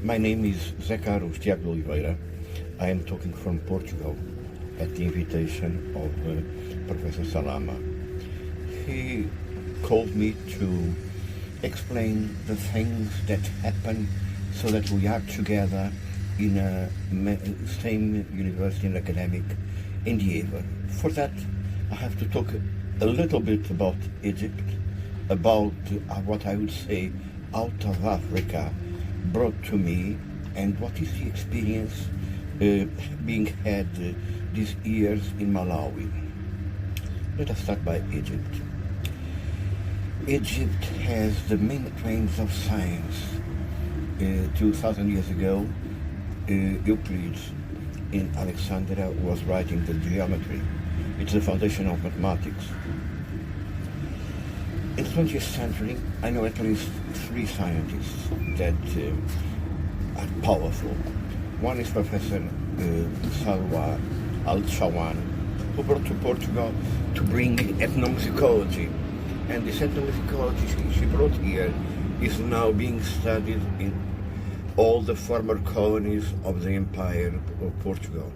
My name is José Tiago Oliveira. I am talking from Portugal at the invitation of Professor Salama. He called me to explain the things that happen so that we are together in a same university and academic in the Évora. For that, I have to talk a little bit about Egypt, about what I would say out of Africa brought to me, and what is the experience being had these years in Malawi. Let us start by Egypt. Egypt has the main trains of science. 2,000 years ago, Euclid in Alexandria was writing the geometry. It's the foundation of mathematics. In the 20th century, I know at least three scientists that are powerful. One is Professor Salwa Al-Shawan, who brought to Portugal to bring ethnomusicology. And this ethnomusicology she brought here is now being studied in all the former colonies of the Empire of Portugal.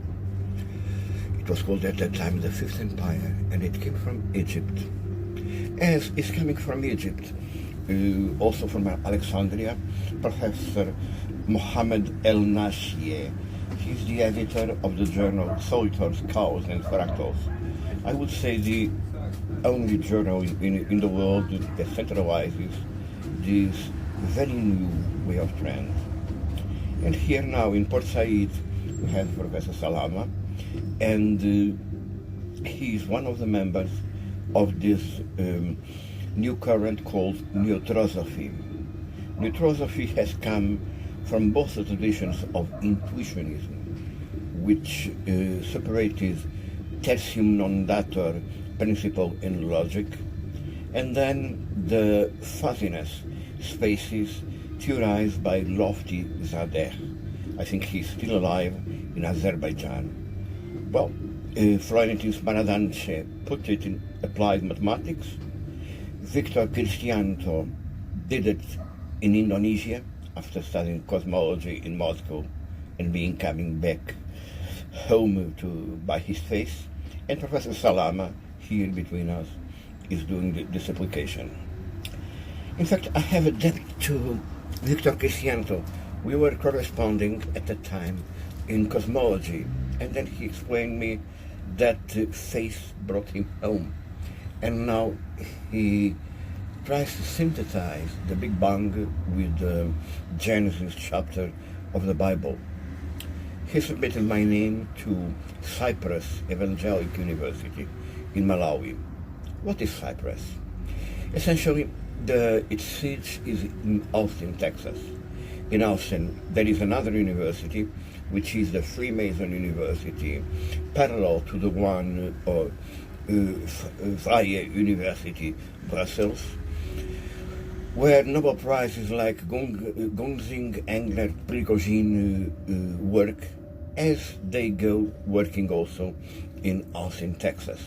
It was called at that time the Fifth Empire, and it came from Egypt. As is coming from Egypt, also from Alexandria, Professor Mohammed El Nashieh. He's the editor of the journal Solitors, Cows and Fractals. I would say the only journal in the world that centralizes this very new way of trend. And here now in Port Said, we have Professor Salama, and he is one of the members of this new current called Neutrosophic. Neutrosophy has come from both the traditions of intuitionism, which separated tertium non datur principle in logic, and then the fuzziness spaces theorized by Lofty Zadeh. I think he's still alive in Azerbaijan. Well, Florentine Smaradance put it in applied mathematics. Victor Cristianto did it in Indonesia after studying cosmology in Moscow and being coming back home by his face. And Professor Salama, here between us, is doing this application. In fact, I have a debt to Victor Cristianto. We were corresponding at the time in cosmology, and then he explained me that faith brought him home. And now he tries to synthesize the Big Bang with the Genesis chapter of the Bible. He submitted my name to Cyprus Evangelic University in Malawi. What is Cyprus? Essentially, its seat is in Austin, Texas. In Austin, there is another university, which is the Freemason University, parallel to the one of Vrije University, Brussels, where Nobel Prizes like Gonzing, Engler, Prigozhin work, as they go working also in Austin, Texas.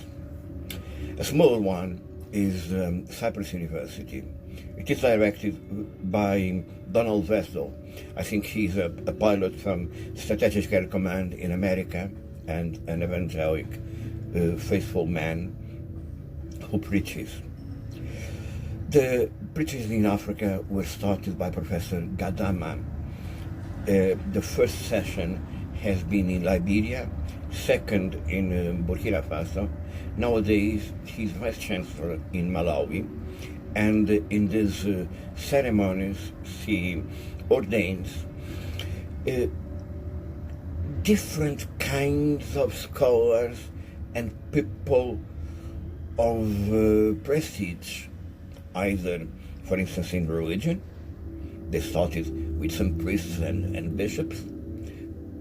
A smaller one is Cyprus University. It is directed by Donald Vestal. I think he's a pilot from Strategic Air Command in America and an evangelic, faithful man who preaches. The preachers in Africa were started by Professor Gadama. The first session has been in Liberia, second in Burkina Faso. Nowadays, he's Vice Chancellor in Malawi, and in these ceremonies, he ordains different kinds of scholars and people of prestige, either, for instance, in religion. They started with some priests and bishops,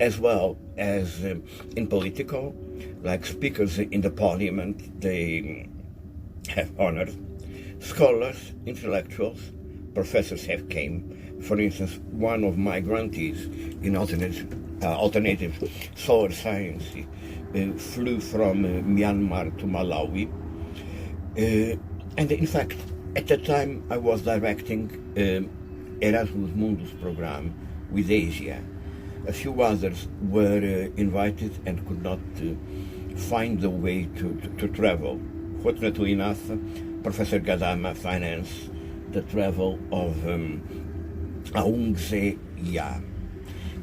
as well as in political, like speakers in the parliament. They have honored scholars, intellectuals, professors have came. For instance, one of my grantees in alternative solar science flew from Myanmar to Malawi. And in fact, at the time I was directing Erasmus Mundus program with Asia. A few others were invited and could not find the way to travel. Fortunately enough, Professor Gadama financed the travel of Aung Zae Ya.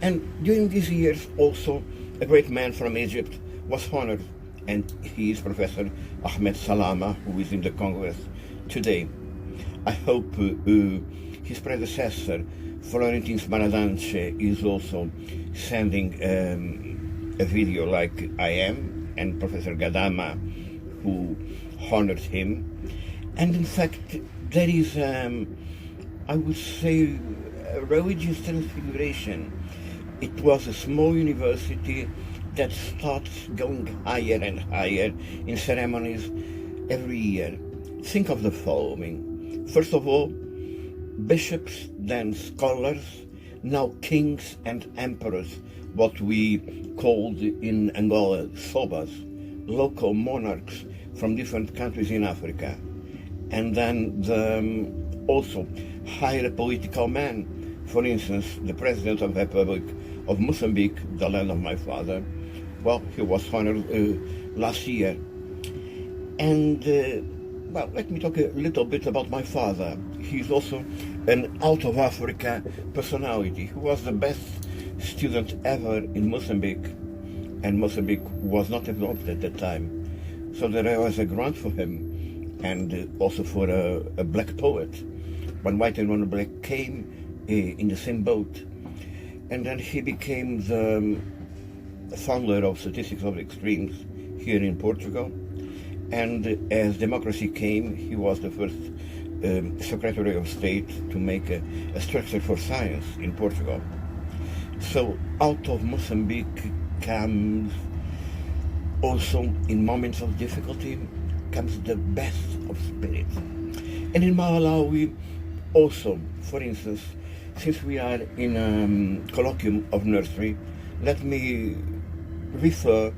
And during these years also a great man from Egypt was honored, and he is Professor Ahmed Salama, who is in the Congress today. I hope his predecessor, Florentin Smaradance, is also sending a video like I am, and Professor Gadama, who honored him. And in fact, there is, I would say, a religious transfiguration. It was a small university that starts going higher and higher in ceremonies every year. Think of the following. First of all, bishops, then scholars, now kings and emperors, what we called in Angola sobas, local monarchs from different countries in Africa. And then also higher political men. For instance, the President of the Republic of Mozambique, the land of my father, well, he was honored last year. And, well, let me talk a little bit about my father. He's also an out of Africa personality. He was the best student ever in Mozambique, and Mozambique was not developed at that time. So there was a grant for him, and also for a black poet. One white and one black came in the same boat. And then he became the founder of Statistics of Extremes here in Portugal. And as democracy came, he was the first Secretary of State to make a structure for science in Portugal. So out of Mozambique comes also, in moments of difficulty, comes the best of spirit. And in Malawi also, for instance, since we are in a colloquium of nursery, let me refer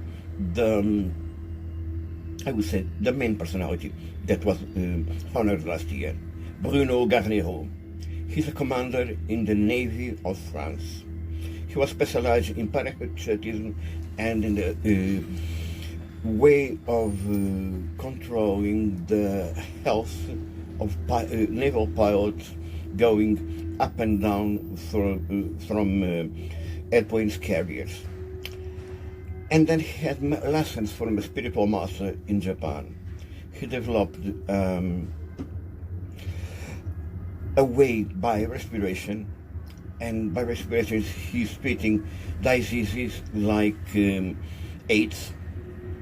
I would say, the main personality that was honored last year, Bruno Garnero. He's a commander in the Navy of France. He was specialized in parachutism and in the way of controlling the health of naval pilots going up and down from airplanes carriers. And then he had lessons from a spiritual master in Japan. He developed a way by respiration, and by respiration he's treating diseases like AIDS,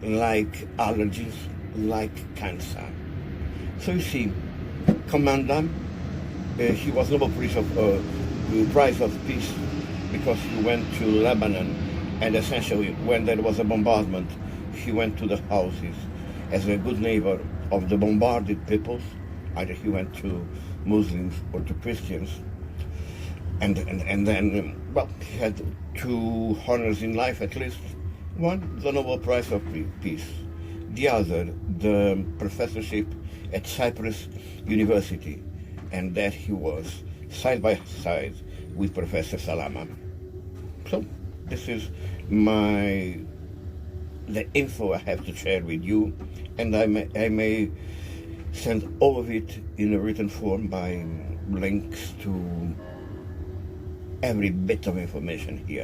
like allergies, like cancer. So you see, Commandant, he was Nobel Prize of Peace because he went to Lebanon, and essentially when there was a bombardment, he went to the houses as a good neighbor of the bombarded peoples. Either he went to Muslims or to Christians. And then, well, he had two honors in life at least. One, the Nobel Prize of Peace. The other, the professorship at Cyprus University. And that he was side by side with Professor Salama. So, this is the info I have to share with you, and I may send all of it in a written form by links to every bit of information here.